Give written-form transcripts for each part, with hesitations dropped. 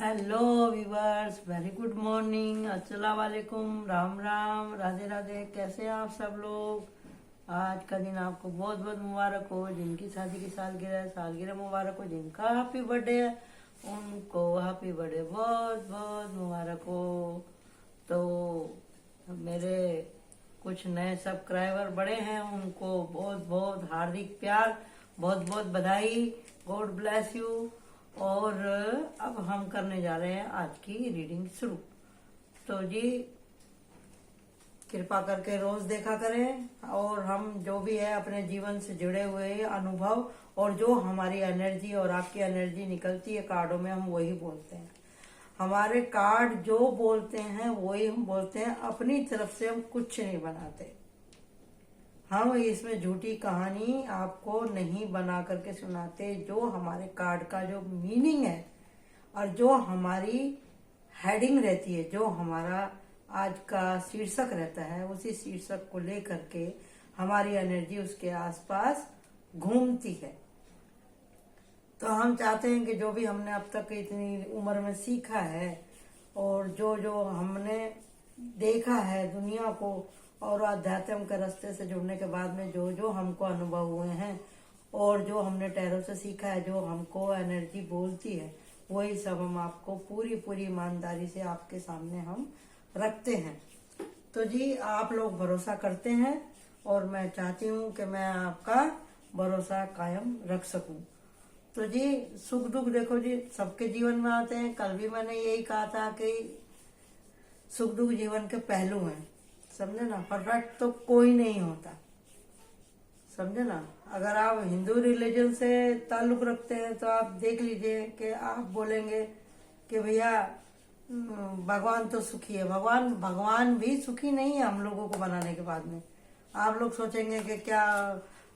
Hello viewers, very good morning, अस्सलाम वालेकुम, राम राम, राधे राधे। कैसे हैं आप सब लोग। आज का दिन आपको बहुत बहुत मुबारक हो। जिनकी शादी की सालगिरह मुबारक हो। जिनका हैप्पी बर्थडे है उनको हैप्पी बर्थडे बहुत बहुत मुबारक हो। तो मेरे कुछ नए सब्सक्राइबर बड़े हैं, उनको बहुत बहुत हार्दिक प्यार, बहुत बहुत बधाई, गॉड ब्लेस यू। और अब हम करने जा रहे हैं आज की रीडिंग शुरू। तो जी कृपा करके रोज देखा करें और हम जो भी है अपने जीवन से जुड़े हुए अनुभव और जो हमारी एनर्जी और आपकी एनर्जी निकलती है कार्डों में, हम वही बोलते हैं। हमारे कार्ड जो बोलते हैं वही हम बोलते हैं, अपनी तरफ से हम कुछ नहीं बनाते। हम इसमें झूठी कहानी आपको नहीं बना करके सुनाते। जो हमारे कार्ड का जो मीनिंग है और जो हमारी हेडिंग रहती है, जो हमारा आज का शीर्षक रहता है, उसी शीर्षक को लेकर के हमारी एनर्जी उसके आसपास घूमती है। तो हम चाहते हैं कि जो भी हमने अब तक इतनी उम्र में सीखा है और जो जो हमने देखा है दुनिया को और अध्यात्म के रास्ते से जुड़ने के बाद में जो जो हमको अनुभव हुए हैं और जो हमने टैरो से सीखा है, जो हमको एनर्जी बोलती है, वही सब हम आपको पूरी पूरी ईमानदारी से आपके सामने हम रखते हैं। तो जी आप लोग भरोसा करते हैं और मैं चाहती हूँ कि मैं आपका भरोसा कायम रख सकूं। तो जी सुख दुख देखो जी सबके जीवन में आते हैं। कल भी मैंने यही कहा था कि सुख दुख जीवन के पहलू हैं, समझे ना। परफेक्ट तो कोई नहीं होता, समझे ना। अगर आप हिंदू रिलीजन से ताल्लुक रखते हैं तो आप देख लीजिए कि आप बोलेंगे कि भैया भगवान तो सुखी है। भगवान भी सुखी नहीं है हम लोगों को बनाने के बाद में। आप लोग सोचेंगे कि क्या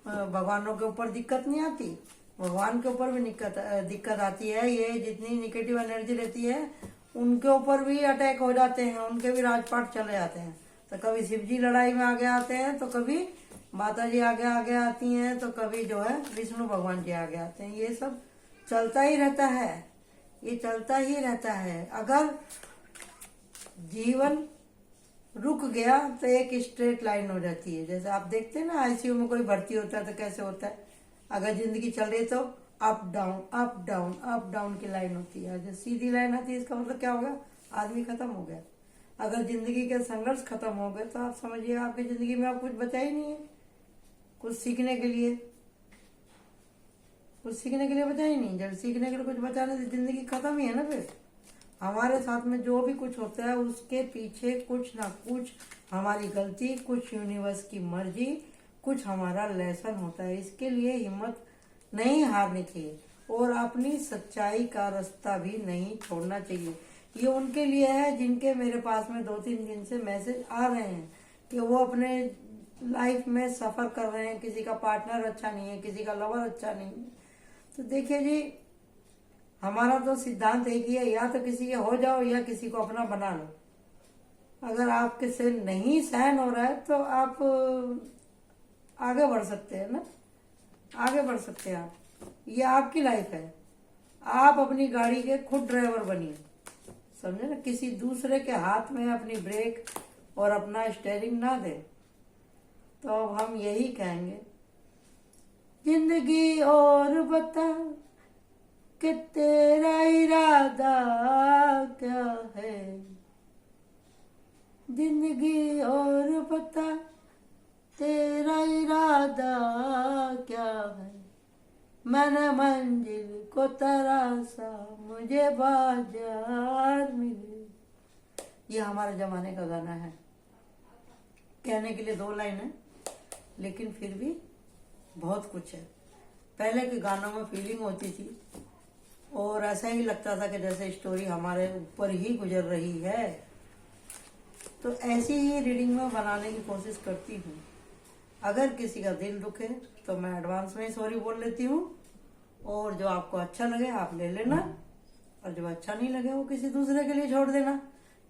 भगवानों के ऊपर दिक्कत नहीं आती। भगवान के ऊपर भी दिक्कत आती है। ये जितनी निगेटिव एनर्जी रहती है उनके ऊपर भी अटैक हो जाते हैं, उनके भी राजपाट चले जाते हैं। तो कभी शिव जी लड़ाई में आगे आते हैं, तो कभी माता जी आगे आगे आती हैं, तो कभी जो है विष्णु भगवान जी आगे आते हैं। ये सब चलता ही रहता है, ये चलता ही रहता है। अगर जीवन रुक गया तो एक स्ट्रेट लाइन हो जाती है। जैसे आप देखते हैं ना आईसीयू में कोई भर्ती होता है तो कैसे होता है। अगर जिंदगी चल रही है तो up down up down up down की लाइन होती है। जो सीधी लाइन आती है इसका मतलब क्या होगा, आदमी खत्म हो गया। अगर जिंदगी के संघर्ष खत्म हो गए तो आप समझिए आपकी जिंदगी में आप कुछ बचा ही नहीं है। कुछ सीखने के लिए बचा ही नहीं। जब सीखने के लिए कुछ बचा नहीं तो जिंदगी खत्म ही है ना। फिर हमारे साथ में जो भी कुछ होता है उसके पीछे कुछ ना कुछ हमारी गलती, कुछ यूनिवर्स की मर्जी, कुछ हमारा लेसन होता है। इसके लिए हिम्मत नहीं हारनी चाहिए और अपनी सच्चाई का रास्ता भी नहीं छोड़ना चाहिए। ये उनके लिए है जिनके मेरे पास में 2-3 दिन से मैसेज आ रहे हैं कि वो अपने लाइफ में सफर कर रहे हैं। किसी का पार्टनर अच्छा नहीं है, किसी का लवर अच्छा नहीं है। तो देखिए जी हमारा तो सिद्धांत एक ही है, या तो किसी के हो जाओ या किसी को अपना बना लो। अगर आपके से नहीं सहन हो रहा है तो आप आगे बढ़ सकते हैं ना, आगे बढ़ सकते हैं आप। ये आपकी लाइफ है, आप अपनी गाड़ी के खुद ड्राइवर बनिए, समझे ना। किसी दूसरे के हाथ में अपनी ब्रेक और अपना स्टीयरिंग ना दे। तो अब हम यही कहेंगे, जिंदगी और बता कि तेरा इरादा क्या है। जिंदगी और बता तेरा इरादा क्या है। मैंने मंजिल को तरासा मुझे बाजार मिले। ये हमारे जमाने का गाना है। कहने के लिए 2 लाइन है लेकिन फिर भी बहुत कुछ है। पहले के गानों में फीलिंग होती थी और ऐसा ही लगता था कि जैसे स्टोरी हमारे ऊपर ही गुजर रही है। तो ऐसी ही रीडिंग में बनाने की कोशिश करती हूँ। अगर किसी का दिल दुखे तो मैं एडवांस में ही सॉरी बोल लेती हूँ और जो आपको अच्छा लगे आप ले लेना और जो अच्छा नहीं लगे वो किसी दूसरे के लिए छोड़ देना।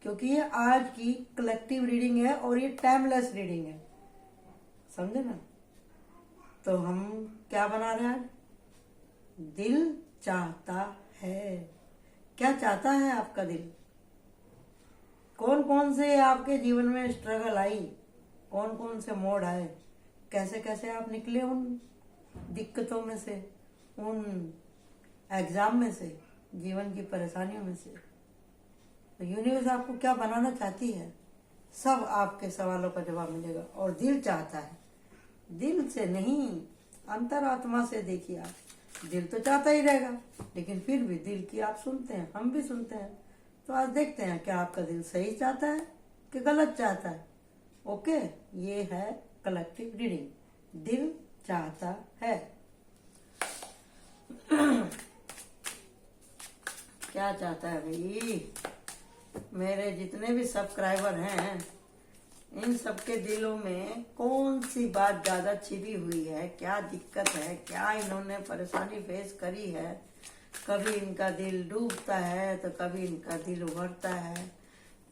क्योंकि ये आज की कलेक्टिव रीडिंग है और ये टाइमलेस रीडिंग है, समझे ना। तो हम क्या बना रहे हैं आज, दिल चाहता है क्या चाहता है आपका दिल? कौन कौन से आपके जीवन में स्ट्रगल आई, कौन कौन से मोड़ आए, कैसे कैसे आप निकले उन दिक्कतों में से, उन एग्जाम में से, जीवन की परेशानियों में से। तो यूनिवर्स आपको क्या बनाना चाहती है, सब आपके सवालों का जवाब मिलेगा। और दिल चाहता है, दिल से नहीं, अंतरात्मा से देखिए आप। दिल तो चाहता ही रहेगा, लेकिन फिर भी दिल की आप सुनते हैं, हम भी सुनते हैं। तो आज देखते हैं क्या आपका दिल सही चाहता है कि गलत चाहता है। ओके, ये है कलेक्टिव रीडिंग। दिल चाहता है क्या चाहता है भाई? मेरे जितने भी सब्सक्राइबर हैं, इन सबके दिलों में कौन सी बात ज्यादा छिपी हुई है, क्या दिक्कत है, क्या इन्होंने परेशानी फेस करी है। कभी इनका दिल डूबता है तो कभी इनका दिल उभरता है।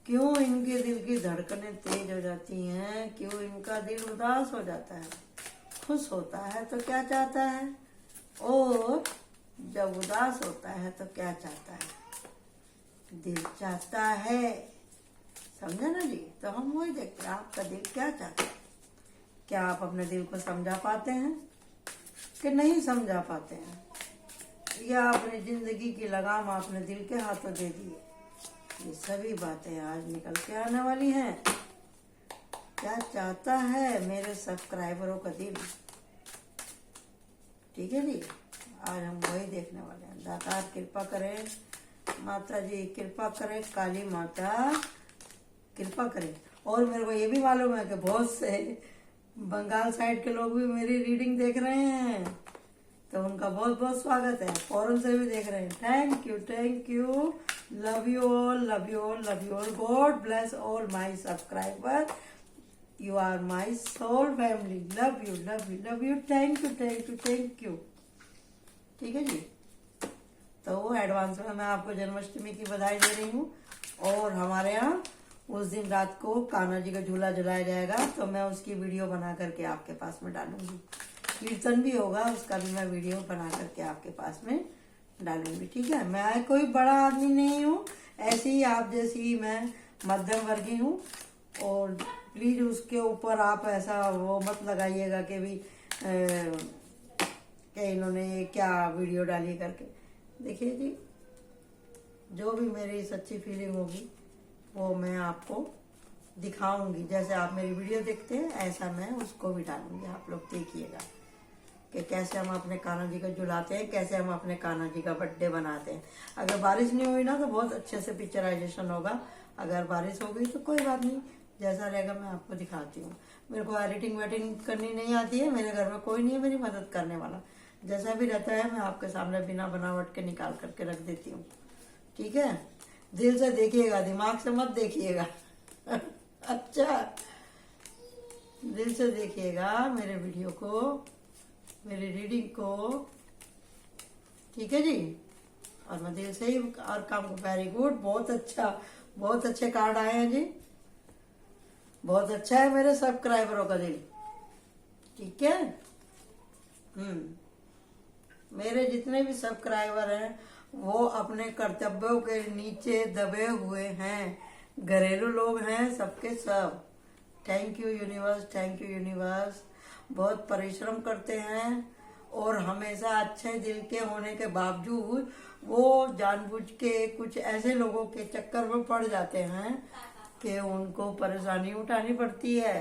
क्यों इनके दिल की धड़कनें तेज हो जाती हैं, क्यों इनका दिल उदास हो जाता है, खुश होता है तो क्या चाहता है, और जब उदास होता है तो क्या चाहता है। दिल चाहता है, समझे ना जी? तो हम वही देखते हैं आपका दिल क्या चाहता है। क्या आप अपने दिल को समझा पाते हैं कि नहीं समझा पाते हैं, या अपनी जिंदगी की लगाम आपने दिल के हाथों दे दी? ये सभी बातें आज निकल के आने वाली हैं। क्या चाहता है मेरे सब्सक्राइबरों का दिल? ठीक है जी, आज हम वही देखने वाले हैं। दाता कृपा करें, माता जी कृपा करें, काली माता कृपा करें। और मेरे को ये भी मालूम है कि बहुत से बंगाल साइड के लोग भी मेरी रीडिंग देख रहे हैं, तो उनका बहुत बहुत स्वागत है। फॉरेन से भी देख रहे हैं, thank you, thank you, love you all, love you all, love you all. God bless all my subscriber, you are my soul family, love you, love you, love you, thank you, thank you, thank you. ठीक है जी, तो advance में मैं आपको जन्माष्टमी की बधाई दे रही हूँ। और हमारे यहाँ उस दिन रात को कान्हा जी का झूला झुलाया जाएगा, तो मैं उसकी वीडियो बना करके आपके पास में डालूंगी। कीर्तन भी होगा, उसका भी मैं वीडियो बना करके आपके पास में डालूंगी। ठीक है, मैं कोई बड़ा आदमी नहीं हूँ, ऐसी ही आप जैसी ही मैं मध्यम वर्गीय हूँ। और प्लीज उसके ऊपर आप ऐसा वो मत लगाइएगा कि भी कि इन्होंने क्या वीडियो डाली करके। देखिए जी, जो भी मेरी सच्ची फीलिंग होगी वो मैं आपको दिखाऊंगी। जैसे आप मेरी वीडियो देखते हैं, ऐसा मैं उसको भी डालूंगी। आप लोग देखिएगा कि कैसे हम अपने कान्हा जी को झुलाते हैं, कैसे हम अपने कान्हा जी का बर्थडे बनाते हैं। अगर बारिश नहीं हुई ना तो बहुत अच्छे से पिक्चराइजेशन होगा। अगर बारिश हो गई तो कोई बात नहीं, जैसा रहेगा मैं आपको दिखाती हूँ। मेरे को एडिटिंग वेटिंग करनी नहीं आती है, मेरे घर में कोई नहीं है मेरी मदद करने वाला। जैसा भी रहता है मैं आपके सामने बिना बनावट के निकाल करके रख देती हूँ। ठीक है, दिल से देखिएगा, दिमाग से मत देखिएगा। अच्छा, दिल से देखिएगा मेरे वीडियो को, मेरी रीडिंग को। ठीक है जी, और मैं दिल से ही और काम को। वेरी गुड, बहुत अच्छा, बहुत अच्छे कार्ड आए हैं जी, बहुत अच्छा है मेरे सब्सक्राइबरों का दिल। ठीक है, मेरे जितने भी सब्सक्राइबर हैं वो अपने कर्तव्यों के नीचे दबे हुए हैं, घरेलू लोग हैं सबके सब। Thank you universe, thank you universe. बहुत परिश्रम करते हैं और हमेशा अच्छे दिल के होने के बावजूद वो जानबूझ के कुछ ऐसे लोगों के चक्कर में पड़ जाते हैं कि उनको परेशानी उठानी पड़ती है,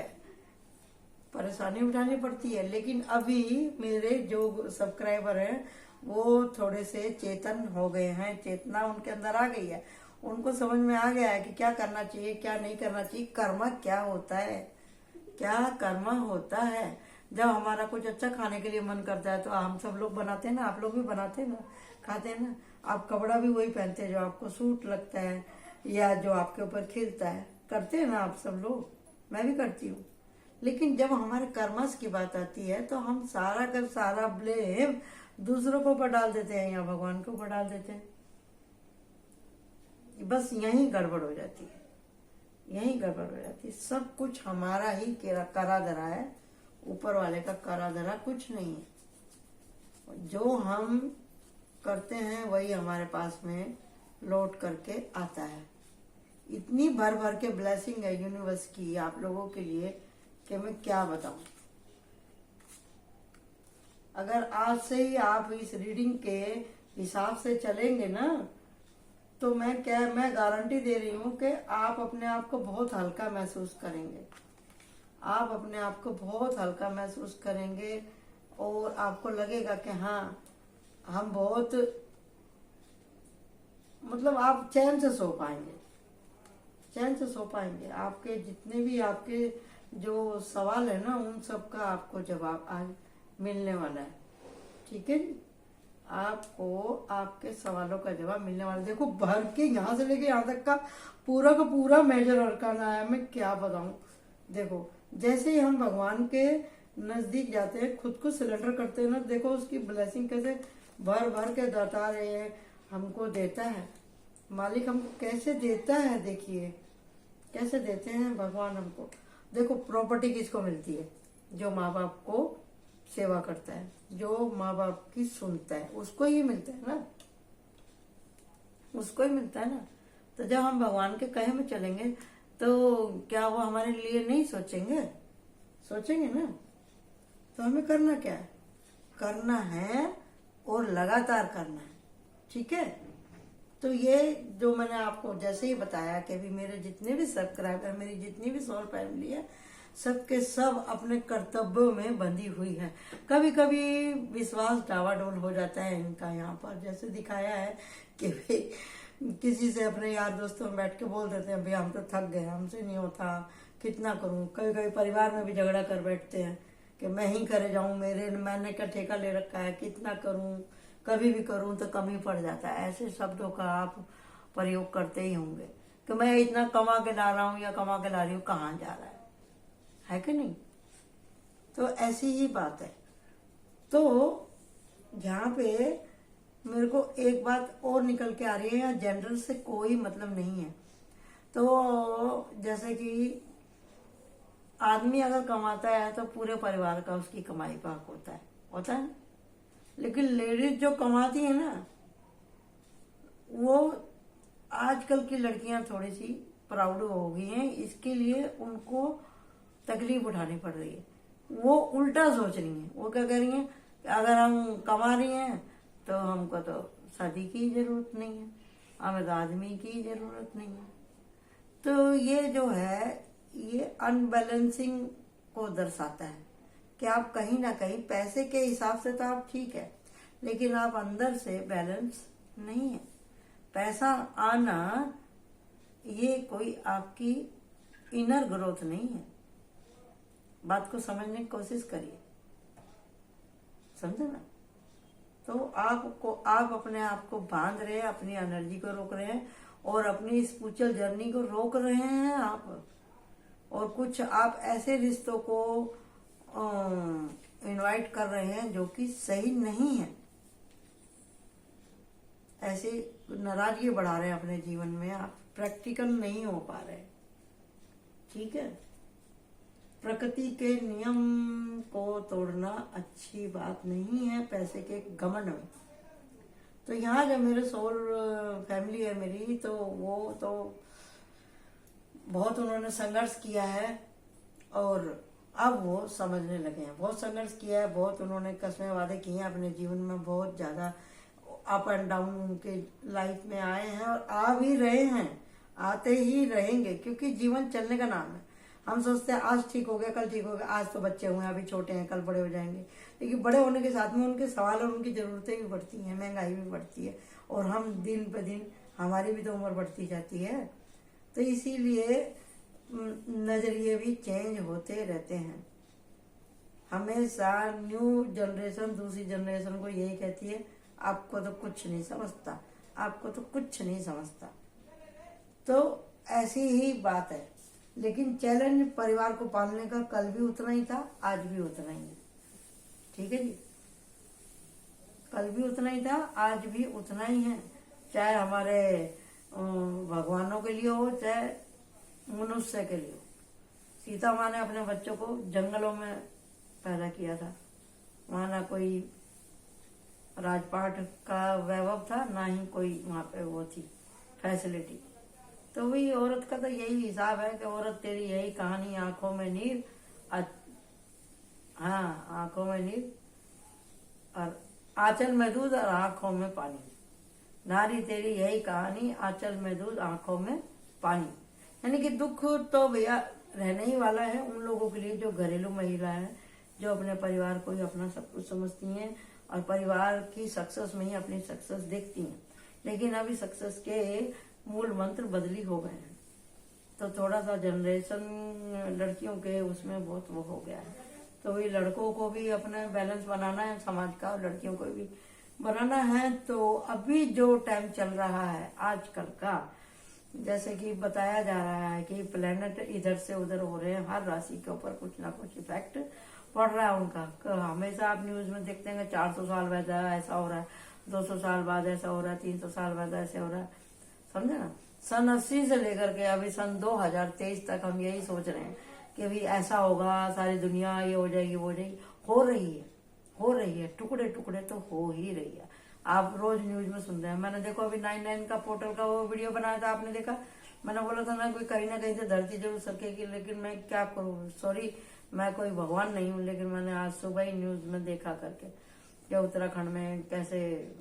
परेशानी उठानी पड़ती है। लेकिन अभी मेरे जो सब्सक्राइबर हैं वो थोड़े से चेतन हो गए हैं, चेतना उनके अंदर आ गई है। उनको समझ में आ गया है कि क्या करना चाहिए, क्या नहीं करना चाहिए, कर्म क्या होता है, क्या कर्म होता है। जब हमारा कुछ अच्छा खाने के लिए मन करता है तो हम सब लोग बनाते हैं ना, आप लोग भी बनाते हैं ना, खाते हैं ना। आप कपड़ा भी वही पहनते हैं जो आपको सूट लगता है या जो आपके ऊपर खिलता है, करते हैं ना आप सब लोग, मैं भी करती हूँ। लेकिन जब हमारे कर्मस की बात आती है तो हम सारा का सारा ब्लेम दूसरों के ऊपर डाल देते हैं या भगवान के ऊपर डाल देते हैं। बस यही गड़बड़ हो जाती है, यही गड़बड़ हो जाती है। सब कुछ हमारा ही करा धरा है, ऊपर वाले का करा धरा कुछ नहीं है। जो हम करते हैं वही हमारे पास में लौट करके आता है। इतनी भर भर के ब्लेसिंग है यूनिवर्स की आप लोगों के लिए कि मैं क्या बताऊं। अगर आज से ही आप इस रीडिंग के हिसाब से चलेंगे ना, तो मैं गारंटी दे रही हूँ कि आप अपने आप को बहुत हल्का महसूस करेंगे। आप अपने आप को बहुत हल्का महसूस करेंगे और आपको लगेगा कि हाँ, हम बहुत, मतलब आप चैन से सो पाएंगे, चैन से सो पाएंगे। आपके जितने भी आपके जो सवाल है ना, उन सब का आपको जवाब आज मिलने वाला है। ठीक है जी, आपको आपके सवालों का जवाब मिलने वाला है। देखो भर के यहाँ से लेके यहाँ तक का पूरा मेजर अरकाना है, मैं क्या बताऊं। देखो जैसे ही हम भगवान के नजदीक जाते हैं, खुद को सिलेंडर करते हैं ना, देखो उसकी ब्लेसिंग कैसे भर भर के दाता रहे हमको देता है। मालिक हमको कैसे देता है, देखिए कैसे देते हैं भगवान हमको। देखो प्रॉपर्टी किसको मिलती है? जो माँ बाप को सेवा करता है, जो माँ बाप की सुनता है, उसको ही मिलता है ना, उसको ही मिलता है ना। तो जब हम भगवान के कहे में चलेंगे तो क्या वो हमारे लिए नहीं सोचेंगे? सोचेंगे ना। तो हमें करना क्या है? करना है और लगातार करना है। ठीक है, तो ये जो मैंने आपको जैसे ही बताया कि अभी मेरे जितने भी सब्सक्राइबर, मेरी जितनी भी सोल फैमिली है, सबके सब अपने कर्तव्यों में बंधी हुई है। कभी कभी विश्वास डावाडोल हो जाता है इनका। यहाँ पर जैसे दिखाया है कि भाई किसी से अपने यार दोस्तों में बैठ के बोल देते हैं, भाई हम तो थक गए, हमसे नहीं होता, कितना करूं। कभी कभी परिवार में भी झगड़ा कर बैठते हैं कि मैं ही करे जाऊं, मैंने क्या ठेका ले रखा है, कितना करूं, कभी भी करूं तो कम ही पड़ जाता है। ऐसे शब्दों का आप प्रयोग करते ही होंगे कि मैं इतना कमा के ला रहा हूं या कमा के ला रही हूं, कहाँ जा रहा है कि नहीं? तो ऐसी ही बात है। तो यहाँ पे मेरे को एक बात और निकल के आ रही है, यहाँ जेंडर से कोई मतलब नहीं है। तो जैसे कि आदमी अगर कमाता है तो पूरे परिवार का उसकी कमाई का हक होता है। लेकिन लेडीज जो कमाती है ना, वो आजकल की लड़कियां थोड़ी सी प्राउड हो गई हैं, इसके लिए उनको तकलीफ उठानी पड़ रही है। वो उल्टा सोच रही हैं। वो क्या कह रही हैं, अगर हम कमा रही हैं तो हमको तो शादी की जरूरत नहीं है, हमें तो आदमी की जरूरत नहीं है। तो ये जो है, ये अनबैलेंसिंग को दर्शाता है कि आप कहीं ना कहीं पैसे के हिसाब से तो आप ठीक है, लेकिन आप अंदर से बैलेंस नहीं है। पैसा आना ये कोई आपकी इनर ग्रोथ नहीं है। बात को समझने की कोशिश करिए, समझे ना। तो आप अपने आप को बांध रहे हैं, अपनी एनर्जी को रोक रहे हैं और अपनी स्पिरिचुअल जर्नी को रोक रहे हैं आप। और कुछ आप ऐसे रिश्तों को इनवाइट कर रहे हैं जो कि सही नहीं है। ऐसे नाराजगी बढ़ा रहे हैं अपने जीवन में, आप प्रैक्टिकल नहीं हो पा रहे। ठीक है, प्रकृति के नियम को तोड़ना अच्छी बात नहीं है पैसे के घमंड में। तो यहाँ जब मेरे सोल फैमिली है मेरी, तो वो तो बहुत उन्होंने संघर्ष किया है और अब वो समझने लगे हैं। बहुत संघर्ष किया है, बहुत उन्होंने कस्में वादे किए हैं अपने जीवन में, बहुत ज्यादा अप एंड डाउन उनके लाइफ में आए हैं और आ भी रहे हैं, आते ही रहेंगे, क्योंकि जीवन चलने का नाम है। हम सोचते हैं आज ठीक हो गया, कल ठीक हो गया, आज तो बच्चे हुए हैं, अभी छोटे हैं, कल बड़े हो जाएंगे। लेकिन बड़े होने के साथ में उनके सवाल और उनकी जरूरतें भी बढ़ती हैं, महंगाई भी बढ़ती है और हम दिन ब दिन हमारी भी तो उम्र बढ़ती जाती है। तो इसीलिए नजरिए भी चेंज होते रहते हैं। हमेशा न्यू जनरेशन दूसरी जनरेशन को यही कहती है, आपको तो कुछ नहीं समझता, आपको तो कुछ नहीं समझता। तो ऐसी ही बात है। लेकिन चैलेंज परिवार को पालने का कल भी उतना ही था, आज भी उतना ही है। ठीक है जी, कल भी उतना ही था, आज भी उतना ही है। चाहे हमारे भगवानों के लिए हो, चाहे मनुष्य के लिए हो। सीता माँ ने अपने बच्चों को जंगलों में पैदा किया था। वहां ना कोई राजपाट का वैभव था, ना ही कोई वहां पे वो थी फैसिलिटी। तो वही औरत का तो यही हिसाब है कि औरत तेरी यही कहानी, आंखों में नीर, हाँ आंखों में नीर और आंचल में दूध और आंखों में पानी। नारी तेरी यही कहानी, आंचल में दूध आंखों में पानी। यानी कि दुख तो भैया रहने ही वाला है उन लोगों के लिए जो घरेलू महिला है, जो अपने परिवार को ही अपना सब कुछ समझती हैं और परिवार की सक्सेस में ही अपनी सक्सेस देखती हैं। लेकिन अभी सक्सेस के मूल मंत्र बदली हो गए हैं, तो थोड़ा सा जनरेशन लड़कियों के उसमें बहुत वो हो गया है। तो वही लड़कों को भी अपने बैलेंस बनाना है समाज का और लड़कियों को भी बनाना है। तो अभी जो टाइम चल रहा है आजकल का, जैसे कि बताया जा रहा है कि प्लेनेट इधर से उधर हो रहे हैं, हर राशि के ऊपर कुछ ना कुछ इफेक्ट पड़ रहा है उनका। हमेशा आप न्यूज में देखते हैं 400 साल बाद ऐसा हो रहा है, 200 साल बाद ऐसा हो रहा है, 300 साल बाद ऐसे हो रहा है, समझे ना। सन 80 से लेकर के अभी सन 2023 तक हम यही सोच रहे हैं कि भी ऐसा होगा, सारी दुनिया ये हो जाएगी वो हो जाएगी। हो रही है, टुकड़े टुकड़े तो हो ही रही है। आप रोज न्यूज में सुन रहे हैं। मैंने देखो अभी 99 का पोर्टल का वो वीडियो बनाया था, आपने देखा। मैंने बोला था ना कोई कहीं ना कहीं से धरती जरूर सरकेगी, लेकिन मैं क्या करूँ, सॉरी मैं कोई भगवान नहीं हूँ, लेकिन मैंने आज सुबह ही न्यूज में देखा करके कि उत्तराखंड में कैसे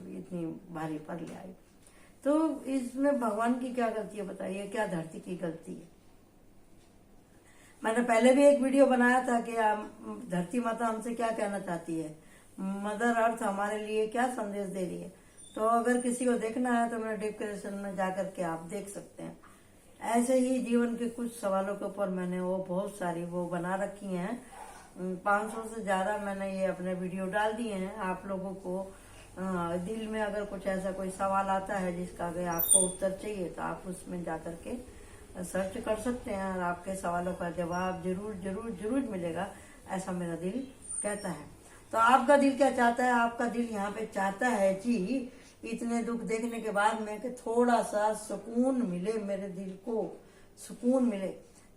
इतनी भारी पर ले आई। तो इसमें भगवान की क्या गलती है बताइए, क्या धरती की गलती है। मैंने पहले भी एक वीडियो बनाया था कि धरती माता हमसे क्या कहना चाहती है, मदर अर्थ हमारे लिए क्या संदेश दे रही है। तो अगर किसी को देखना है तो मेरे डिस्क्रिप्शन में जाकर के आप देख सकते हैं। ऐसे ही जीवन के कुछ सवालों के ऊपर मैंने वो बहुत सारी वो बना रखी हैं, 500 से ज्यादा मैंने ये अपने वीडियो डाल दिए हैं। आप लोगों को दिल में अगर कुछ ऐसा कोई सवाल आता है जिसका अगर आपको उत्तर चाहिए तो आप उसमें जाकर के सर्च कर सकते हैं और आपके सवालों का जवाब जरूर जरूर जरूर मिलेगा, ऐसा मेरा दिल कहता है। तो आपका दिल क्या चाहता है? आपका दिल यहाँ पे चाहता है कि इतने दुख देखने के बाद में कि थोड़ा सा सुकून मिले, मेरे दिल को सुकून मिले।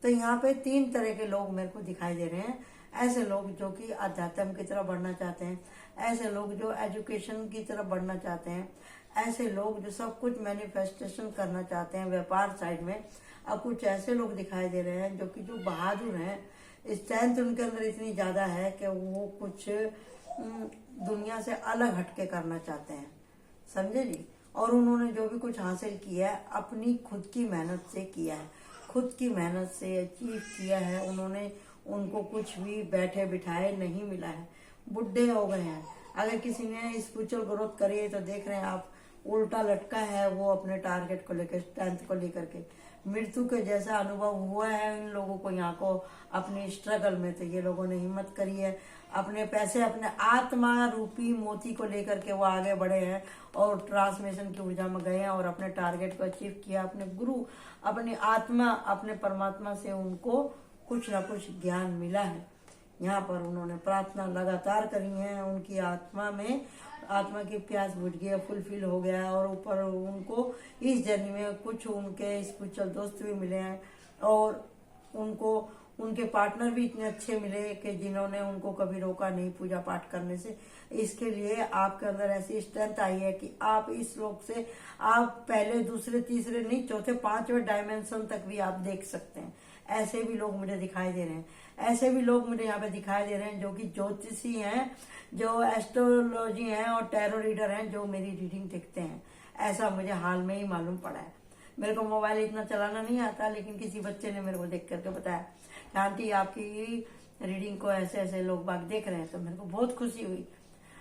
तो यहाँ पे 3 तरह के लोग मेरे को दिखाई दे रहे हैं। ऐसे लोग जो कि अध्यात्म की तरफ बढ़ना चाहते हैं, ऐसे लोग जो एजुकेशन की तरफ बढ़ना चाहते हैं, ऐसे लोग जो सब कुछ मैनिफेस्टेशन करना चाहते हैं व्यापार साइड में। अब कुछ ऐसे लोग दिखाई दे रहे हैं जो कि जो बहादुर हैं, स्ट्रेंथ उनके अंदर इतनी ज्यादा है कि वो कुछ दुनिया से अलग हटके करना चाहते हैं, समझे जी। और उन्होंने जो भी कुछ हासिल किया है अपनी खुद की मेहनत से किया है, खुद की मेहनत से अचीव किया है उन्होंने। उनको कुछ भी बैठे बिठाए नहीं मिला है, बुढ़े हो गए हैं। अगर किसी ने स्पिरिचुअल ग्रोथ करी है तो देख रहे हैं आप, उल्टा लटका है वो अपने टारगेट को लेकर, स्ट्रेंथ को लेकर के। मृत्यु के जैसा अनुभव हुआ है इन लोगों को यहाँ को अपनी स्ट्रगल में। तो ये लोगों ने हिम्मत करी है, अपने पैसे, अपने आत्मा रूपी मोती को लेकर के वो आगे बढ़े हैं और ट्रांसमिशन की ऊर्जा में गए हैं और अपने टारगेट को अचीव किया। अपने गुरु, अपनी आत्मा, अपने परमात्मा से उनको कुछ ना कुछ ज्ञान मिला है। यहाँ पर उन्होंने प्रार्थना लगातार करी है, उनकी आत्मा में, आत्मा की प्यास बुझ गया, फुलफिल हो गया। और ऊपर उनको इस जर्नी में कुछ उनके स्पिरिचुअल दोस्त भी मिले हैं और उनको उनके पार्टनर भी इतने अच्छे मिले कि जिन्होंने उनको कभी रोका नहीं पूजा पाठ करने से। इसके लिए आपके अंदर ऐसी स्ट्रेंथ आई है कि आप इस लोक से आप पहले, दूसरे, तीसरे नहीं, चौथे, 5वें डायमेंशन तक भी आप देख सकते हैं। ऐसे भी लोग मुझे दिखाई दे रहे हैं, ऐसे भी लोग मुझे यहाँ पे दिखाई दे रहे हैं जो कि ज्योतिषी हैं, जो एस्ट्रोलॉजी हैं और टैरो रीडर हैं, जो मेरी रीडिंग देखते हैं। ऐसा मुझे हाल में ही मालूम पड़ा है। मेरे को मोबाइल इतना चलाना नहीं आता, लेकिन किसी बच्चे ने मेरे को देख करके बताया आंटी आपकी रीडिंग को ऐसे ऐसे लोग बाग देख रहे हैं। तो मेरे को बहुत खुशी हुई।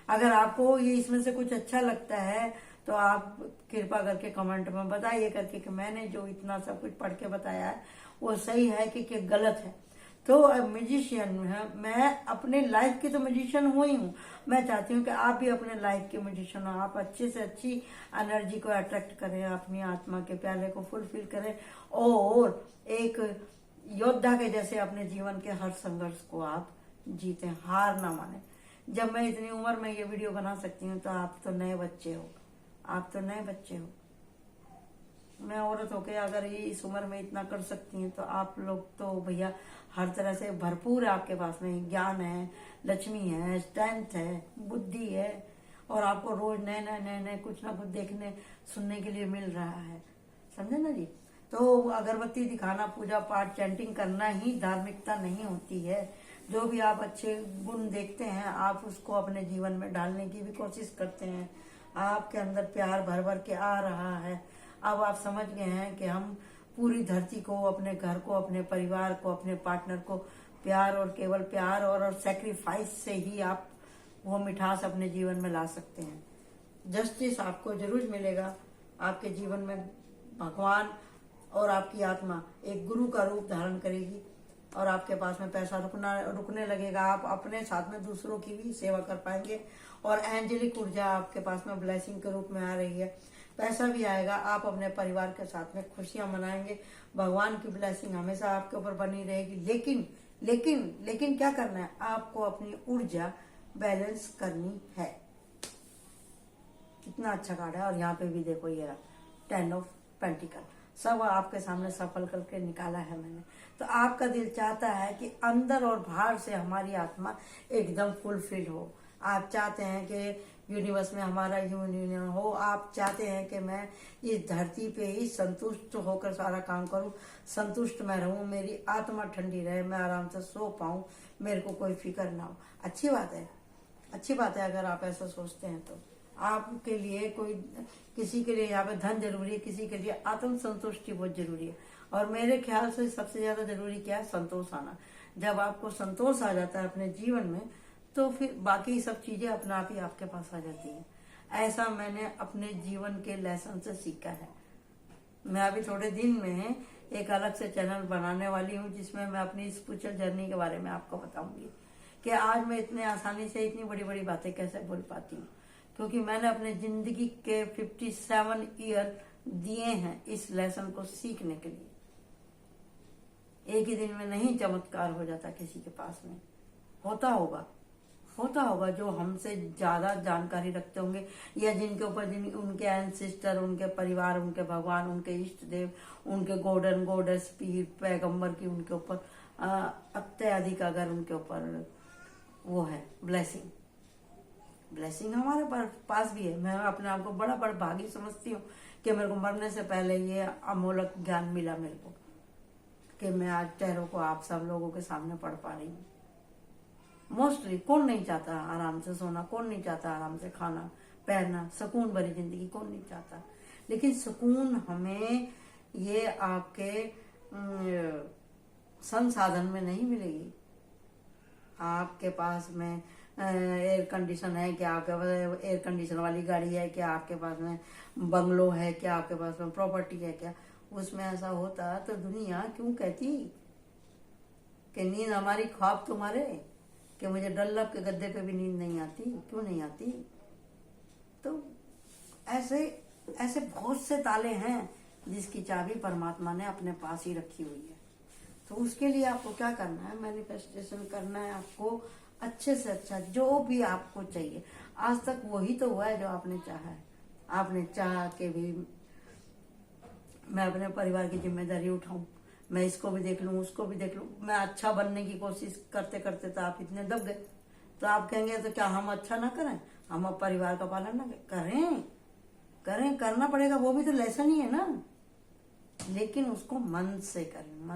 अगर आपको ये इसमें से कुछ अच्छा लगता है तो आप कृपा करके कमेंट में बताइए करके कि मैंने जो इतना सब कुछ पढ़ के बताया है वो सही है कि गलत है। तो म्यूजिशियन है, मैं अपने लाइफ की तो म्यूजिशियन हुई हूँ। मैं चाहती हूँ कि आप भी अपने लाइफ के म्यूजिशियन हो। आप अच्छे से अच्छी एनर्जी को अट्रैक्ट करें, अपनी आत्मा के प्याले को फुलफिल करें और एक योद्धा के जैसे अपने जीवन के हर संघर्ष को आप जीते, हार ना माने। जब मैं इतनी उम्र में ये वीडियो बना सकती हूँ तो आप तो नए बच्चे हो, आप तो नए बच्चे हो। मैं औरत होके अगर ये इस उम्र में इतना कर सकती हूँ तो आप लोग तो भैया हर तरह से भरपूर है। आपके पास में ज्ञान है, लक्ष्मी है, स्ट्रेंथ है, बुद्धि है और आपको रोज नए नए कुछ ना कुछ देखने सुनने के लिए मिल रहा है। समझे ना जी। तो अगरबत्ती दिखाना, पूजा पाठ, चैंटिंग करना ही धार्मिकता नहीं होती है। जो भी आप अच्छे गुण देखते हैं, आप उसको अपने जीवन में डालने की भी कोशिश करते हैं। आपके अंदर प्यार भर भर के आ रहा है। अब आप समझ गए हैं कि हम पूरी धरती को, अपने घर को, अपने परिवार को, अपने पार्टनर को प्यार और केवल प्यार और सेक्रीफाइस से ही आप वो मिठास अपने जीवन में ला सकते हैं। जस्टिस आपको जरूर मिलेगा। आपके जीवन में भगवान और आपकी आत्मा एक गुरु का रूप धारण करेगी और आपके पास में पैसा रुकने लगेगा। आप अपने साथ में दूसरों की भी सेवा कर पाएंगे और एंजेलिक ऊर्जा आपके पास में ब्लेसिंग के रूप में आ रही है। पैसा भी आएगा, आप अपने परिवार के साथ में खुशियां मनाएंगे। भगवान की ब्लेसिंग हमेशा आपके ऊपर बनी रहेगी। लेकिन लेकिन लेकिन क्या करना है? आपको अपनी ऊर्जा बैलेंस करनी है। कितना अच्छा कार्ड है। और यहाँ पे भी देखो, ये 10 ऑफ पेंटिकल सब आपके सामने सफल करके निकाला है मैंने। तो आपका दिल चाहता है कि अंदर और बाहर से हमारी आत्मा एकदम फुलफिल हो। आप चाहते हैं कि यूनिवर्स में हमारा यूनियन हो। आप चाहते हैं कि मैं इस धरती पे ही संतुष्ट होकर सारा काम करूं, संतुष्ट मैं रहूं, मेरी आत्मा ठंडी रहे, मैं आराम से सो पाऊं, मेरे को कोई फिक्र ना हो। अच्छी बात है, अच्छी बात है। अगर आप ऐसा सोचते हैं तो आपके लिए कोई, किसी के लिए यहाँ पे धन जरूरी है, किसी के लिए आत्म संतुष्टि बहुत जरूरी है। और मेरे ख्याल से सबसे ज्यादा जरूरी क्या है? संतोष आना। जब आपको संतोष आ जाता है अपने जीवन में, तो फिर बाकी सब चीजें अपने आप ही आपके पास आ जाती हैं। ऐसा मैंने अपने जीवन के लेसन से सीखा है। मैं अभी थोड़े दिन में एक अलग से चैनल बनाने वाली हूँ, जिसमें मैं अपनी स्पिरिचुअल जर्नी के बारे में आपको बताऊंगी कि आज मैं इतने आसानी से इतनी बड़ी बड़ी बातें कैसे बोल पाती हूँ। क्योंकि मैंने अपने जिंदगी के 57 ईयर दिए हैं इस लेसन को सीखने के लिए। एक ही दिन में नहीं चमत्कार हो जाता किसी के पास में। होता होगा जो हमसे ज्यादा जानकारी रखते होंगे, या जिनके ऊपर उनके एंसेस्टर, उनके परिवार, उनके भगवान, उनके इष्ट देव, उनके गॉड गॉडेस, पीर पैगंबर की उनके ऊपर अत्यधिक अगर उनके ऊपर वो है ब्लेसिंग हमारे पास भी है। मैं अपने आप को बड़ा भागी समझती हूँ कि मेरे को मरने से पहले ये अमोलक ज्ञान मिला मेरे को, कि मैं आज टैरो को आप सब लोगों के सामने पढ़ पा रही हूँ। मोस्टली कौन नहीं चाहता आराम से सोना, कौन नहीं चाहता आराम से खाना पहनना, सुकून भरी जिंदगी कौन नहीं चाहता। लेकिन सुकून हमें ये आपके संसाधन में नहीं मिलेगी। आपके पास में एयर कंडीशन है क्या? आपके पास एयर कंडीशन वाली गाड़ी है क्या? आपके पास में बंगलो है क्या? आपके पास में प्रॉपर्टी है क्या? उसमें ऐसा होता तो दुनिया क्यों कहती कि नींद हमारी ख्वाब तुम्हारे, कि मुझे डल्लब के गद्दे पे भी नींद नहीं आती? क्यों नहीं आती? तो ऐसे बहुत से ताले हैं जिसकी चाबी परमात्मा ने अपने पास ही रखी हुई है। तो उसके लिए आपको क्या करना है? मैनिफेस्टेशन करना है आपको, अच्छे से अच्छा जो भी आपको चाहिए। आज तक वही तो हुआ है जो आपने चाहा है। आपने चाहा कि भी मैं अपने परिवार की जिम्मेदारी उठाऊं, मैं इसको भी देख लूं, उसको भी देख लूं। मैं अच्छा बनने की कोशिश करते करते तो आप इतने दब गए। तो आप कहेंगे तो क्या हम अच्छा ना करें? हम अब परिवार का पालन ना करें? करना पड़ेगा, वो भी तो लेसन ही है ना। लेकिन उसको मन से करें।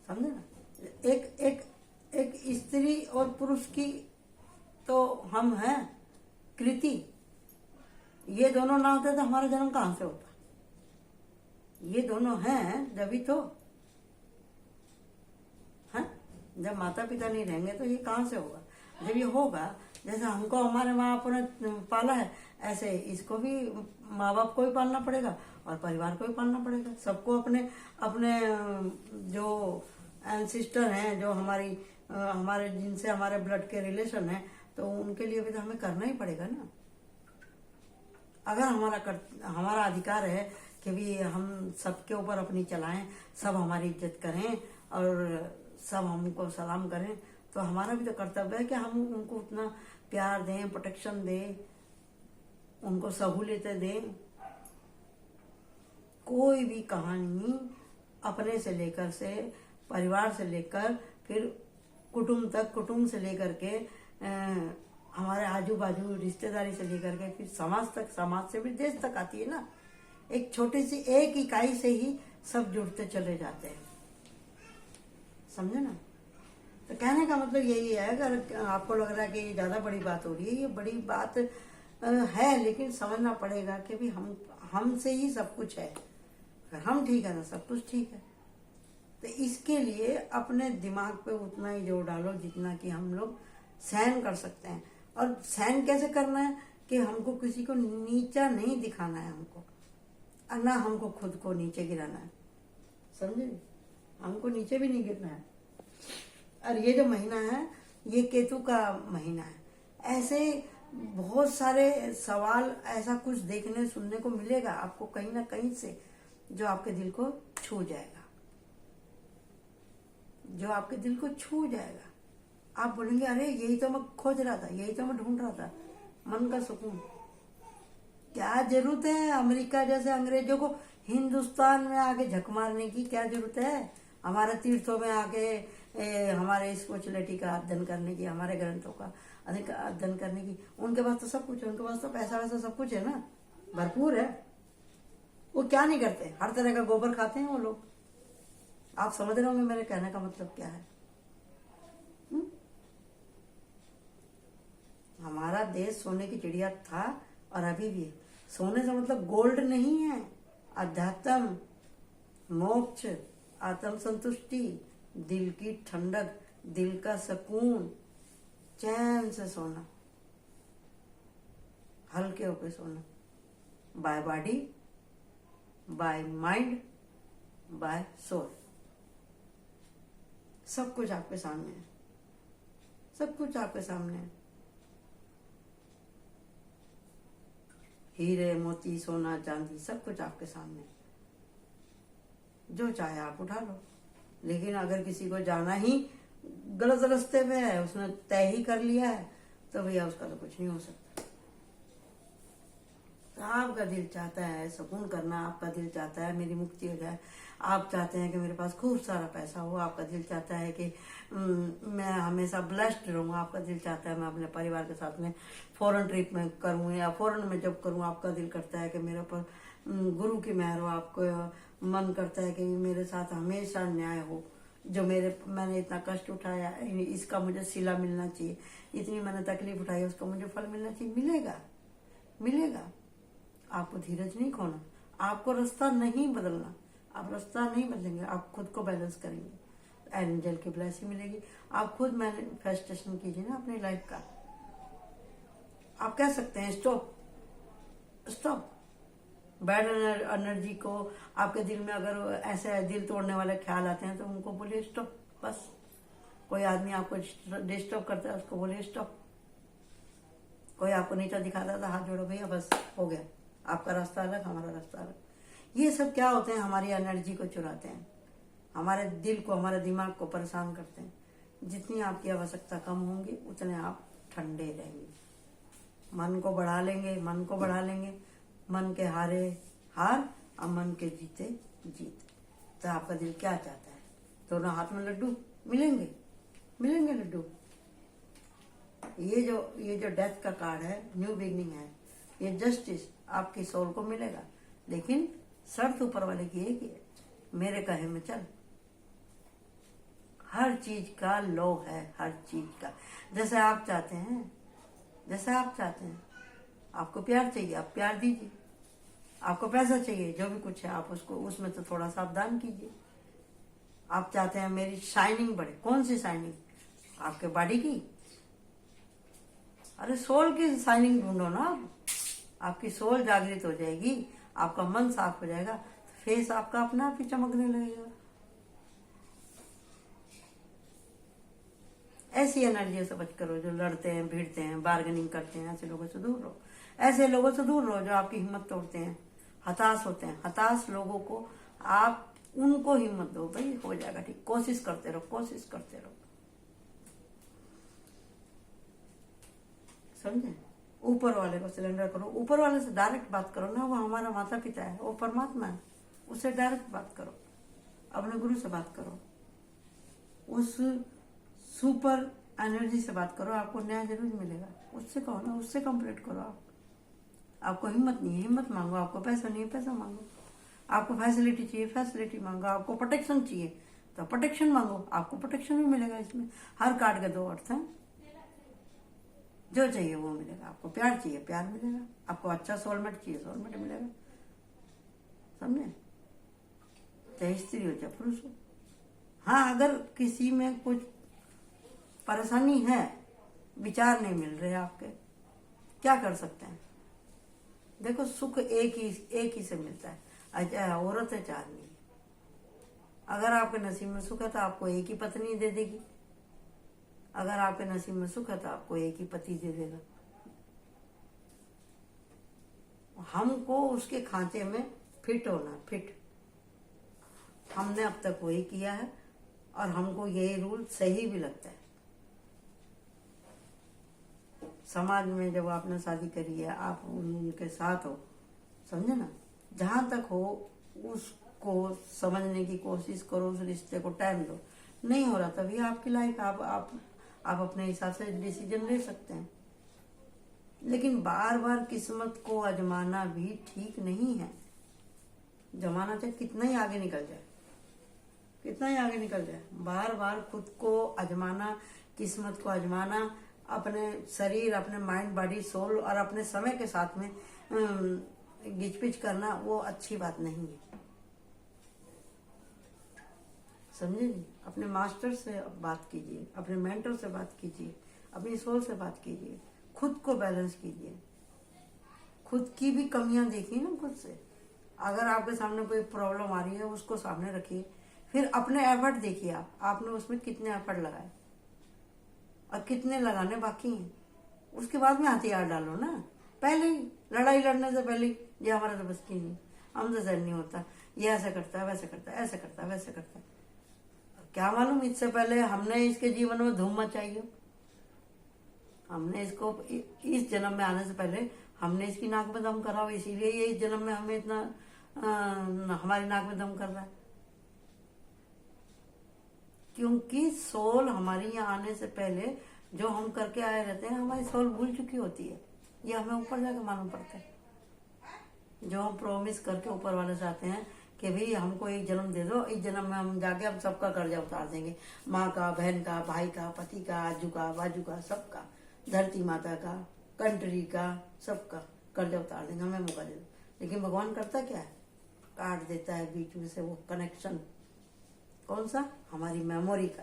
समझे ना? एक स्त्री और पुरुष की तो हम हैं कृति। ये दोनों ना होते तो हमारा जन्म कहां से होता? ये दोनों हैं जब ही तो है। जब माता पिता नहीं रहेंगे तो ये कहां से होगा? जब ये होगा, जैसे हमको हमारे माँ बाप ने पाला है, ऐसे इसको भी माँ बाप को भी पालना पड़ेगा और परिवार को भी पालना पड़ेगा। सबको अपने अपने जो एंसिस्टर हैं, जो हमारे जिनसे हमारे ब्लड के रिलेशन है, तो उनके लिए भी तो हमें करना ही पड़ेगा ना। अगर हमारा अधिकार है कि भी हम सबके ऊपर अपनी चलाएं, सब हमारी इज्जत करें और सब हमको सलाम करें, तो हमारा भी तो कर्तव्य है कि हम उनको उतना प्यार दें, प्रोटेक्शन दें, उनको सहूलियतें दें। कोई भी कहानी अपने से लेकर से परिवार से लेकर फिर कुटुंब तक, कुटुंब से लेकर के हमारे आजू बाजू रिश्तेदारी से लेकर के फिर समाज तक, समाज से भी देश तक आती है ना। एक छोटी सी एक इकाई से ही सब जुड़ते चले जाते हैं, समझे ना। तो कहने का मतलब यही है, अगर आपको लग रहा है कि ये ज्यादा बड़ी बात हो रही है, ये बड़ी बात है, लेकिन समझना पड़ेगा कि भी हमसे ही सब कुछ है। अगर हम ठीक है ना सब कुछ ठीक है। तो इसके लिए अपने दिमाग पे उतना ही जोर डालो जितना कि हम लोग सहन कर सकते हैं। और सहन कैसे करना है कि हमको किसी को नीचा नहीं दिखाना है हमको, और ना हमको खुद को नीचे गिराना है, समझे। हमको नीचे भी नहीं गिरना है। और ये जो महीना है ये केतु का महीना है। ऐसे बहुत सारे सवाल, ऐसा कुछ देखने सुनने को मिलेगा आपको कहीं ना कहीं से, जो आपके दिल को छू जाएगा, जो आपके दिल को छू जाएगा। आप बोलेंगे अरे यही तो मैं खोज रहा था, यही तो मैं ढूंढ रहा था, मन का सुकून। क्या जरूरत है अमेरिका जैसे अंग्रेजों को हिंदुस्तान में आके झक मारने की, क्या जरूरत है हमारे तीर्थों में आके हमारे स्पिरिचुअलिटी का अध्ययन करने की, हमारे ग्रंथों का अध्ययन करने की। उनके पास तो सब कुछ है, उनके पास तो पैसा वैसा सब कुछ है ना, भरपूर है। वो क्या नहीं करते, हर तरह का गोबर खाते हैं वो लोग। आप समझ रहे होंगे मेरे कहने का मतलब क्या है। हमारा देश सोने की चिड़िया था और अभी भी है। सोने से मतलब गोल्ड नहीं है, अध्यात्म, मोक्ष, आत्म संतुष्टि, दिल की ठंडक, दिल का सुकून, चैन से सोना, हल्के होके सोना, by body, by mind, by soul. सब कुछ आपके सामने है, सब कुछ आपके सामने है। हीरे मोती सोना चांदी सब कुछ आपके सामने, जो चाहे आप उठा लो। लेकिन अगर किसी को जाना ही गलत रास्ते में है, उसने तय ही कर लिया है, तो भैया उसका तो कुछ नहीं हो सकता। तो आपका दिल चाहता है सुकून करना, आपका दिल चाहता है मेरी मुक्ति हो जाए, आप चाहते हैं कि मेरे पास खूब सारा पैसा हो, आपका दिल चाहता है कि मैं हमेशा ब्लेस्ड रहूं, आपका दिल चाहता है मैं अपने परिवार के साथ में फॉरेन ट्रिप में करूं या फॉरेन में जब करूं, आपका दिल करता है कि मेरे ऊपर गुरु की मेहर हो, आपको मन करता है कि मेरे साथ हमेशा न्याय हो, जो मैंने इतना कष्ट उठाया इसका मुझे सिला मिलना चाहिए, इतनी मैंने तकलीफ उठाई उसका मुझे फल मिलना चाहिए। मिलेगा, मिलेगा। आपको धीरज नहीं खोना, आपको रास्ता नहीं बदलना, आप रास्ता नहीं बदलेंगे, आप खुद को बैलेंस करेंगे, एंजल की ब्लेसिंग मिलेगी। आप खुद मैनिफेस्टेशन कीजिए ना अपनी लाइफ का। आप कह सकते हैं स्टॉप, स्टॉप। बैड एनर्जी को आपके दिल में अगर ऐसे दिल तोड़ने वाले ख्याल आते हैं तो उनको बोलिए स्टॉप, बस। कोई आदमी आपको डिस्टर्ब करता है उसको बोलिए स्टॉप। कोई आपको नीचा दिखाता था, हाथ जोड़ो भैया, बस हो गया, आपका रास्ता अलग, हमारा रास्ता अलग। ये सब क्या होते हैं, हमारी एनर्जी को चुराते हैं, हमारे दिल को, हमारे दिमाग को परेशान करते हैं। जितनी आपकी आवश्यकता कम होंगी उतने आप ठंडे रहेंगे। मन को बढ़ा लेंगे, मन को बढ़ा लेंगे, मन के हारे हार और मन के जीते जीत। तो आपका दिल क्या चाहता है, दोनों हाथ में लड्डू मिलेंगे, मिलेंगे लड्डू। ये जो डेथ का कार्ड है, न्यू बिगनिंग है, ये जस्टिस आपकी सोल को मिलेगा। लेकिन शर्त ऊपर वाले की एक ही है, मेरे कहे में चल। हर चीज का लॉ है, हर चीज का। जैसे आप चाहते हैं, जैसे आप चाहते हैं, आपको प्यार चाहिए आप प्यार दीजिए, आपको पैसा चाहिए, जो भी कुछ है आप उसको उसमें तो थोड़ा सावधान कीजिए। आप चाहते हैं मेरी शाइनिंग बढ़े, कौन सी शाइनिंग, आपके बॉडी की? अरे सोल की शाइनिंग ढूंढो ना। आपकी सोल जागृत हो जाएगी, आपका मन साफ हो जाएगा, फेस आपका अपना आप ही चमकने लगेगा। ऐसी एनर्जी से बच करो जो लड़ते हैं, भिड़ते हैं, बार्गेनिंग करते हैं, ऐसे लोगों से दूर रहो। ऐसे लोगों से दूर रहो जो आपकी हिम्मत तोड़ते हैं, हताश होते हैं। हताश लोगों को आप उनको हिम्मत दो, भाई हो जाएगा ठीक, कोशिश करते रहो, कोशिश करते रहो, समझे। ऊपर वाले को सिलेंडर करो, ऊपर वाले से डायरेक्ट बात करो ना, वो हमारा माता पिता है, वो परमात्मा है, उससे डायरेक्ट बात करो, अपने गुरु से बात करो, उस सुपर एनर्जी से बात करो, आपको न्याय जरूर मिलेगा। उससे कहो ना, उससे कंप्लीट करो आप। आपको हिम्मत नहीं है, हिम्मत मांगो। आपको पैसा नहीं है, पैसा मांगो। आपको फैसिलिटी चाहिए, फैसिलिटी मांगो। आपको प्रोटेक्शन चाहिए तो प्रोटेक्शन मांगो, आपको प्रोटेक्शन भी मिलेगा। इसमें हर कार्ड के दो अर्थ हैं। जो चाहिए वो मिलेगा। आपको प्यार चाहिए, प्यार मिलेगा। आपको अच्छा सोलमेट चाहिए, सोलमेट मिलेगा। समझे? चाहे स्त्री हो चाहे पुरुष हो। हाँ, अगर किसी में कुछ परेशानी है, विचार नहीं मिल रहे आपके, क्या कर सकते हैं? देखो, सुख एक ही से मिलता है, चाहे औरत है चाहे आदमी। अगर आपके नसीब में सुख है तो आपको एक ही पत्नी दे देगी। अगर आपके नसीब में सुख है तो आपको एक ही पति दे देगा। हमको उसके खांचे में फिट होना, फिट। हमने अब तक वही किया है और हमको यही रूल सही भी लगता है। समाज में जब आपने शादी करी है, आप उनके साथ हो, समझे ना? जहां तक हो उसको समझने की कोशिश करो, उस रिश्ते को टाइम दो। नहीं हो रहा तभी आपकी लाइफ, आप अपने हिसाब से डिसीजन ले सकते हैं। लेकिन बार बार किस्मत को आजमाना भी ठीक नहीं है। जमाना चाहे कितना ही आगे निकल जाए, कितना ही आगे निकल जाए, बार बार खुद को आजमाना, किस्मत को आजमाना, अपने शरीर, अपने माइंड, बॉडी, सोल और अपने समय के साथ में गिचपिच करना, वो अच्छी बात नहीं है। समझे जी? अपने मास्टर से बात कीजिए, अपने मेंटर से बात कीजिए, अपनी सोल से बात कीजिए, खुद को बैलेंस कीजिए। खुद की भी कमियां देखिए ना खुद से। अगर आपके सामने कोई प्रॉब्लम आ रही है, उसको सामने रखिए। फिर अपने एफर्ट देखिए, आपने उसमें कितने एफर्ट लगाए और कितने लगाने बाकी हैं। उसके बाद में हथियार डालो ना। पहले ही लड़ाई लड़ने से पहले ये हमारा तो बस की नहीं, हमसे सहन नहीं होता, ये ऐसा करता है, वैसे करता है, ऐसा करता है, वैसे करता है। क्या मालूम इससे पहले हमने इसके जीवन में धूम मचाई हो। हमने इसको इस जन्म में आने से पहले हमने इसकी नाक में दम करा हो, इसीलिए ये इस जन्म में हमें इतना हमारी नाक में दम कर रहा है। क्योंकि सोल हमारी यहाँ आने से पहले जो हम करके आए रहते हैं, हमारी सोल भूल चुकी होती है। ये हमें ऊपर जाके मालूम पड़ता है। जो हम प्रॉमिस करके ऊपर वाले से आते हैं कि भाई हमको एक जन्म दे दो, इस जन्म में हम जाके हम सबका कर्जा उतार देंगे। माँ का, बहन का, भाई का, पति का, आजू का, बाजू का, सबका, धरती माता का, कंट्री का, सबका कर्जा उतार देंगे, हमें मौका दे दो। लेकिन भगवान करता क्या है? काट देता है बीच में से वो कनेक्शन। कौन सा? हमारी मेमोरी का।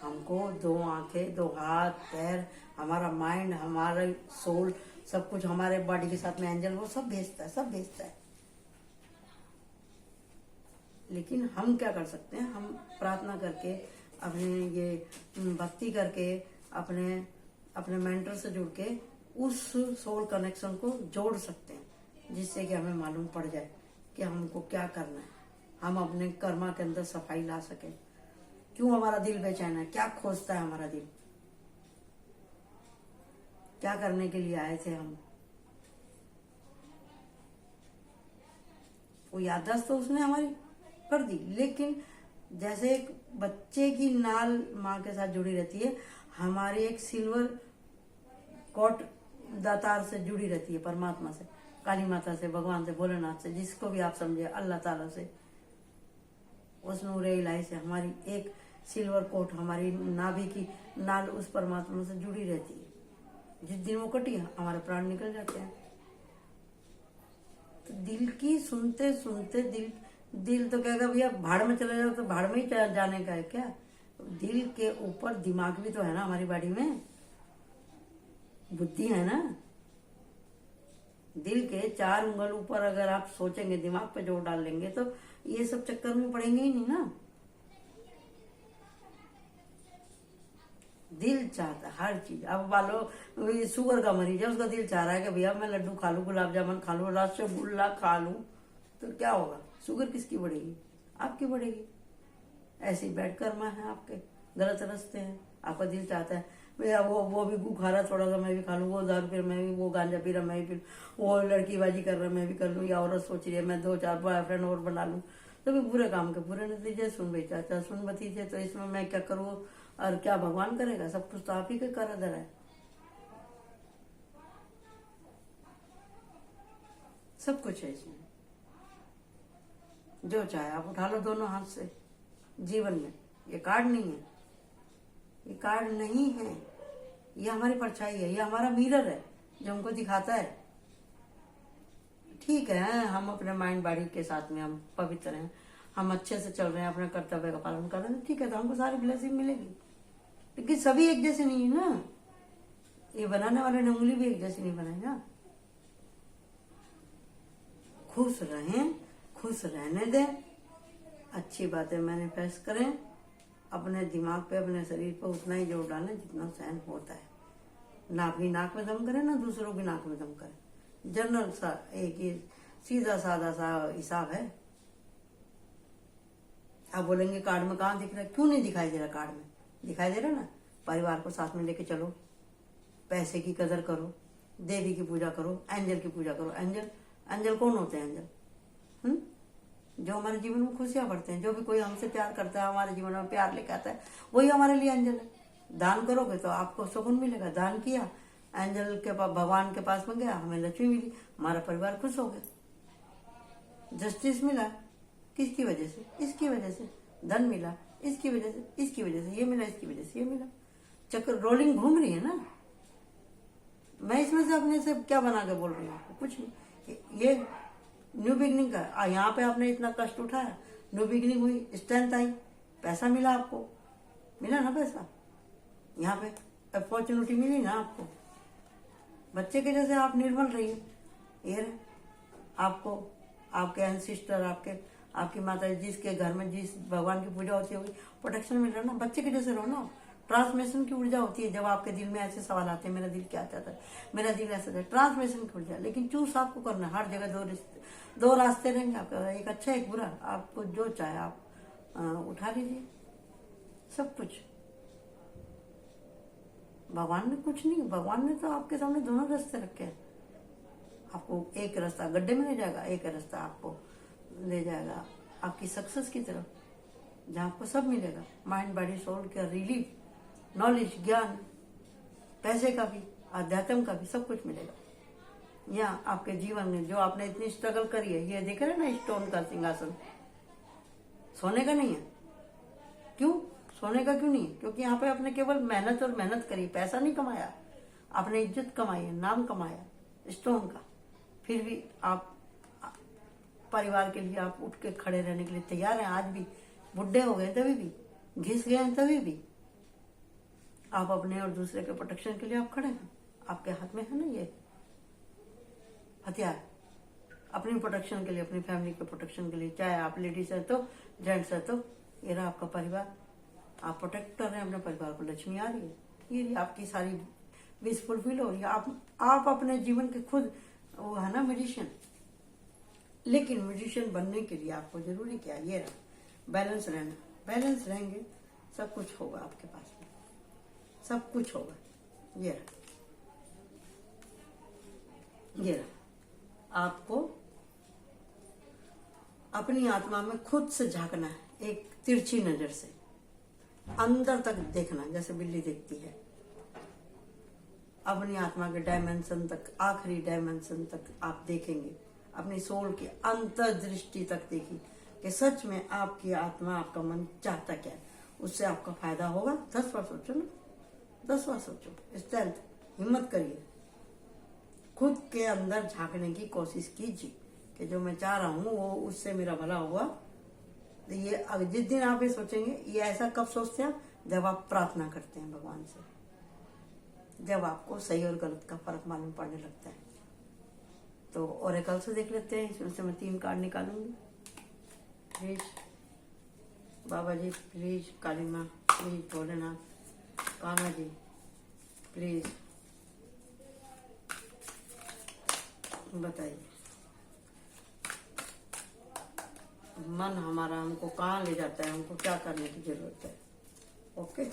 हमको दो आंखें, दो हाथ, पैर, हमारा माइंड, हमारा सोल, सब कुछ हमारे बॉडी के साथ में एंजल, वो सब भेजता है, सब भेजता है। लेकिन हम क्या कर सकते हैं? हम प्रार्थना करके, अपने ये भक्ति करके, अपने मेंटर से जुड़ के उस सोल कनेक्शन को जोड़ सकते हैं, जिससे कि हमें मालूम पड़ जाए कि हमको क्या करना है। हम अपने कर्मा के अंदर सफाई ला सके। क्यों हमारा दिल बेचैन है? क्या खोजता है हमारा दिल? क्या करने के लिए आए थे हम? वो याददाश्त तो उसने हमारी कर दी। लेकिन जैसे एक बच्चे की नाल माँ के साथ जुड़ी रहती है, हमारी एक सिल्वर कॉट दातार से जुड़ी रहती है, परमात्मा से, काली माता से, भगवान से, भोलेनाथ से, जिसको भी आप समझे, अल्लाह ताला से, उस नूरे इलाही से हमारी एक सिल्वर कोट, हमारी नाभि की नाल उस परमात्मा से जुड़ी रहती है। जिस दिन वो कटी, हमारे प्राण निकल जाते हैं। तो दिल की सुनते सुनते दिल तो कहेगा भैया भाड़ में चले जाओ, तो भाड़ में ही जाने का है क्या? दिल के ऊपर दिमाग भी तो है ना, हमारी बॉडी में बुद्धि है ना। दिल के 4 उंगल ऊपर अगर आप सोचेंगे, दिमाग पे जोर डाल लेंगे, तो ये सब चक्कर में पड़ेंगे ही नहीं ना। दिल चाहता है हर चीज। अब वालो शुगर का मरीज है, उसका दिल चाह रहा है कि भैया मैं लड्डू खा लूं, गुलाब जामुन खा लूं, रसगुल्ला खा लूं, तो क्या होगा? शुगर किसकी बढ़ेगी? आपकी बढ़ेगी। ऐसे ही बैड कर्मा है आपके, गलत रास्ते हैं। आपका दिल चाहता है भैया वो भी गू खा रहा, थोड़ा सा मैं भी खा लूं, वो दारू पी रहा मैं भी, वो गांजा पी रहा मैं भी पी लूं, वो लड़कीबाजी कर रहा मैं भी कर लूं, या औरत सोच रही है मैं 2-4 बॉयफ्रेंड और बना लूं। तो भी बुरे काम के बुरे नतीजे। सुन भाई चाचा, सुन भतीजे, तो इसमें मैं क्या करूँ? और क्या भगवान करेगा? सब कुछ तो आप ही के कर दे रहा है, सब कुछ है इसमें। जो चाहे आप उठा लो दोनों हाथ से जीवन में। ये कार्ड नहीं है, ये कार्ड नहीं है, ये हमारी परछाई है, ये हमारा मिरर है जो हमको दिखाता है। ठीक है, हम अपने माइंड बॉडी के साथ में हम पवित्र हैं, हम अच्छे से चल रहे हैं, अपने कर्तव्य का पालन कर रहे हैं, ठीक है, तो हमको सारी ब्लेसिंग मिलेगी। लेकिन सभी एक जैसे नहीं है ना, ये बनाने वाले ने उंगली भी एक जैसी नहीं बनाई ना। खुश रहें, खुश रहने दें, अच्छी बातें मैनिफेस्ट करें, अपने दिमाग पे, अपने शरीर पे उतना ही जोर डालें जितना सहन होता है। ना अपनी नाक में दम करें, ना दूसरों की नाक में दम करें। जनरल सा एक ही सीधा साधा सा हिसाब है। आप बोलेंगे कार्ड में कहाँ दिख रहा है? क्यों नहीं दिखाई दे रहा? कार्ड में दिखाई दे रहा ना। परिवार को साथ में लेके चलो, पैसे की कदर करो, देवी की पूजा करो, एंजल की पूजा करो। एंजल, एंजल कौन होते हैं? एंजल जो हमारे जीवन में खुशियां बढ़ते हैं, जो भी कोई हमसे प्यार करता है, हमारे जीवन में प्यार लेके आता है, वही हमारे लिए एंजल है। दान करोगे तो आपको सुकून मिलेगा। दान किया, एंजल के पास, भगवान के पास में गया, हमें लक्ष्मी मिली, हमारा परिवार खुश हो गया। जस्टिस मिला, किसकी वजह से? इसकी वजह से। धन मिला, इसकी वजह से, इसकी वजह से। ये मिला, इसकी वजह से ये मिला। चक्कर रोलिंग घूम रही है ना। मैं इसमें से अपने से क्या बना के बोल रही हूँ? कुछ नहीं। ये न्यू बिगनिंग का, यहाँ पे आपने इतना कष्ट उठाया, न्यू बिगनिंग हुई, स्ट्रेंथ आई, पैसा मिला आपको, मिला ना पैसा, यहाँ पे अपॉर्चुनिटी मिली ना आपको। बच्चे के जैसे आप निर्मल रहिए। ये आपको आपके एंसिस्टर, आपकी माता, जिसके घर में जिस भगवान की पूजा होती होगी, प्रोटेक्शन मिल रहा है ना। बच्चे के जैसे रहो ना। ट्रांसमिशन की ऊर्जा होती है। जब आपके दिल में ऐसे सवाल आते हैं, मेरा दिल क्या चाहता है, मेरा दिल ऐसा है, ट्रांसमिशन की ऊर्जा। लेकिन चूज आपको करना है। हर जगह दो रास्ते रहेंगे आपका, एक अच्छा एक बुरा। आपको जो चाहे आप उठा लीजिए। सब कुछ भगवान ने कुछ नहीं, भगवान ने तो आपके सामने दोनों रास्ते रखे हैं। आपको एक रास्ता गड्ढे में ले जाएगा, एक रास्ता आपको ले जाएगा आपकी सक्सेस की तरफ, जहाँ आपको सब मिलेगा। माइंड, बॉडी, सोल का रिलीफ, नॉलेज, ज्ञान, पैसे का भी, आध्यात्म का भी, सब कुछ मिलेगा। यहाँ आपके जीवन में जो आपने इतनी स्ट्रगल करी है, ये देख रहे ना स्टोन का सिंहासन, सोने का नहीं है। क्यों सोने का क्यों नहीं है? क्योंकि यहाँ पे आपने केवल मेहनत और मेहनत करी, पैसा नहीं कमाया, आपने इज्जत कमाई है, नाम कमाया स्टोन का। फिर भी आप परिवार के लिए आप उठ के खड़े रहने के लिए तैयार हैं। आज भी बुढ़े हो गए तभी भी, घिस गए हैं तभी भी, आप अपने और दूसरे के प्रोटेक्शन के लिए आप खड़े हैं। आपके हाथ में है ना ये हथियार, अपनी प्रोटेक्शन के लिए, अपनी फैमिली के प्रोटेक्शन के लिए। चाहे आप लेडीज है तो, जेंट्स है तो, ये रहा आपका परिवार। आप प्रोटेक्ट कर रहे हैं अपने परिवार को, लक्ष्मी आ रही है, ये आपकी सारी विश फुलफिल हो रही है। आप अपने जीवन के खुद वो है ना म्यूजिशियन। लेकिन म्यूजिशियन बनने के लिए आपको जरूरी क्या? ये रहा बैलेंस रहना। बैलेंस रहेंगे सब कुछ होगा आपके पास में, सब कुछ होगा। ये रहा आपको अपनी आत्मा में खुद से झांकना है, एक तिरछी नजर से अंदर तक देखना, जैसे बिल्ली देखती है। अपनी आत्मा के डायमेंशन तक, आखिरी डायमेंशन तक आप देखेंगे, अपनी सोल की अंतर्दृष्टि तक देखिए कि सच में आपकी आत्मा, आपका मन चाहता क्या है। उससे आपका फायदा होगा। 10 बार सोचो ना, 10 बार सोचो। स्ट्रेंथ, हिम्मत करिए, खुद के अंदर झांकने की कोशिश कीजिए कि जो मैं चाह रहा हूँ वो उससे मेरा भला होगा। तो ये जिस दिन आप ये सोचेंगे, ये ऐसा कब सोचते हैं? जब आप प्रार्थना करते हैं भगवान से, जब आपको सही और गलत का फर्क मालूम पड़ने लगता है। तो ओरेकल से देख लेते हैं, इसमें से मैं 3 कार्ड निकालूंगी। प्लीज बाबा जी, प्लीज काली माँ, प्लीज भोलेनाथ, कान्हा जी, प्लीज बताइए मन हमारा हमको कहाँ ले जाता है, हमको क्या करने की जरूरत है। ओके,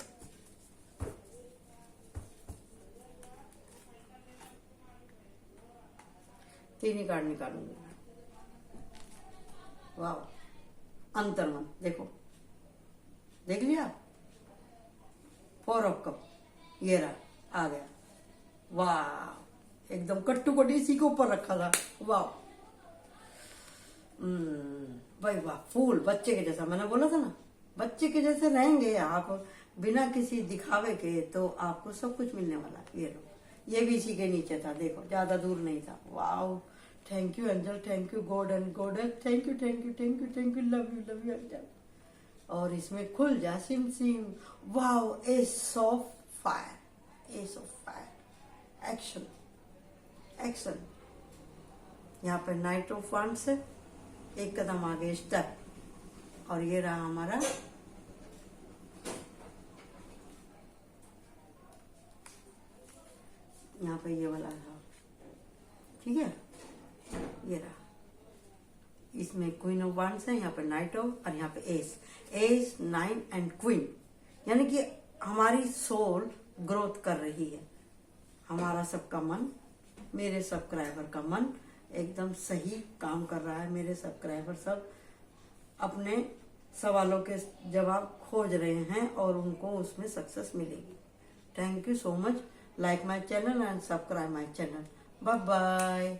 तीन ही कार्ड निकालूंगी। वाह, अंतर्मन देखो, देख लिया। 4 ऑफ कप, ये रहा, आ गया। वाह, एकदम कट्टू कटी इसी के ऊपर रखा था। वाह भाई वाह, फूल बच्चे के जैसा। मैंने बोला था ना, बच्चे के जैसे रहेंगे आप बिना किसी दिखावे के, तो आपको सब कुछ मिलने वाला। ये लो, ये भी इसी के नीचे था, देखो ज्यादा दूर नहीं था। वाह, thank you angel, thank you God and goddess, thank you thank you thank you thank you, love you angel. और इसमें खुल जा SIM SIM. Wow, S of fire, S of fire, action action. यहाँ पे नाइट ऑफ वांड्स है, एक कदम आगे step. और ये रहा हमारा यहाँ पे ये वाला था, ठीक है, ये रहा। इसमें क्वीन ऑफ वांड्स है, यहाँ पे नाइट ऑफ, और यहाँ पे एस 9 एंड क्वीन। यानी कि हमारी सोल ग्रोथ कर रही है। हमारा सबका मन, मेरे सब्सक्राइबर का मन एकदम सही काम कर रहा है। मेरे सब्सक्राइबर सब अपने सवालों के जवाब खोज रहे हैं और उनको उसमें सक्सेस मिलेगी। Thank you so much. Like my channel and subscribe my channel. Bye bye.